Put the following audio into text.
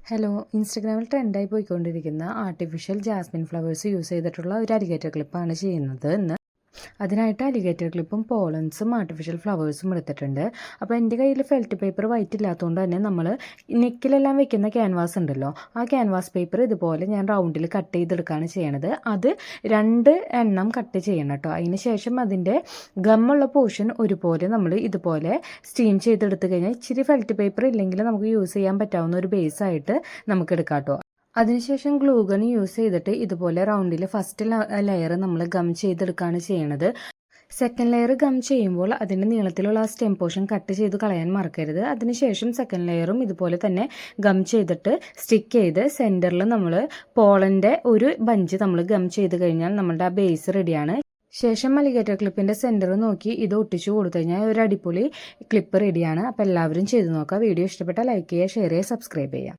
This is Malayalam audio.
ഹലോ, ഇൻസ്റ്റഗ്രാമിൽ ട്രെൻഡായി പോയിക്കൊണ്ടിരിക്കുന്ന ആർട്ടിഫിഷ്യൽ ജാസ്മിൻ ഫ്ലവേഴ്സ് യൂസ് ചെയ്തിട്ടുള്ള ഒരു അലിഗേറ്റർ ക്ലിപ്പാണ് ചെയ്യുന്നത് ഇന്ന്. അതിനായിട്ട് അലിഗേറ്റർ ക്ലിപ്പും പോളൻസും ആർട്ടിഫിഷ്യൽ ഫ്ലവേഴ്സും എടുത്തിട്ടുണ്ട്. അപ്പോൾ എൻ്റെ കയ്യിൽ ഫെൽറ്റ് പേപ്പർ വൈറ്റ് ഇല്ലാത്തതുകൊണ്ട് തന്നെ നമ്മൾ നെക്കിലെല്ലാം വെക്കുന്ന ക്യാൻവാസ് ഉണ്ടല്ലോ, ആ ക്യാൻവാസ് പേപ്പർ ഇതുപോലെ ഞാൻ റൗണ്ടിൽ കട്ട് ചെയ്തെടുക്കുകയാണ് ചെയ്യണത്. അത് 2 എണ്ണം കട്ട് ചെയ്യണം കേട്ടോ. അതിന് ശേഷം അതിൻ്റെ ഗമ്മുള്ള പോർഷൻ ഒരുപോലെ നമ്മൾ ഇതുപോലെ സ്റ്റീം ചെയ്തെടുത്ത് കഴിഞ്ഞാൽ ഇച്ചിരി ഫെൽറ്റ് പേപ്പർ ഇല്ലെങ്കിൽ നമുക്ക് യൂസ് ചെയ്യാൻ പറ്റാവുന്ന ഒരു ബേസായിട്ട് നമുക്ക് എടുക്കാം കേട്ടോ. അതിനുശേഷം ഗ്ലൂ ഗൺ യൂസ് ചെയ്തിട്ട് ഇതുപോലെ റൗണ്ടിൽ ഫസ്റ്റ് ലെയർ നമ്മൾ ഗം ചെയ്തെടുക്കുകയാണ് ചെയ്യണത്. സെക്കൻഡ് ലെയർ ഗം ചെയ്യുമ്പോൾ അതിൻ്റെ നീളത്തിലുള്ള ആ സ്റ്റെം പോർഷൻ കട്ട് ചെയ്ത് കളയാൻ മറക്കരുത്. അതിനുശേഷം സെക്കൻഡ് ലെയറും ഇതുപോലെ തന്നെ ഗം ചെയ്തിട്ട് സ്റ്റിക്ക് ചെയ്ത് സെൻറ്ററിൽ നമ്മൾ പോളൻ്റെ ഒരു ബഞ്ച് നമ്മൾ ഗം ചെയ്ത് കഴിഞ്ഞാൽ നമ്മളുടെ ആ ബേസ് റെഡിയാണ്. ശേഷം അലിഗേറ്റർ ക്ലിപ്പിൻ്റെ സെൻറ്റർ നോക്കി ഇത് ഒട്ടിച്ചു കൊടുത്തു കഴിഞ്ഞാൽ ഒരു അടിപൊളി ക്ലിപ്പ് റെഡിയാണ്. അപ്പോൾ എല്ലാവരും ചെയ്ത് നോക്കുക. വീഡിയോ ഇഷ്ടപ്പെട്ടാൽ ലൈക്ക് ചെയ്യുക, ഷെയർ ചെയ്യുക, സബ്സ്ക്രൈബ് ചെയ്യുക.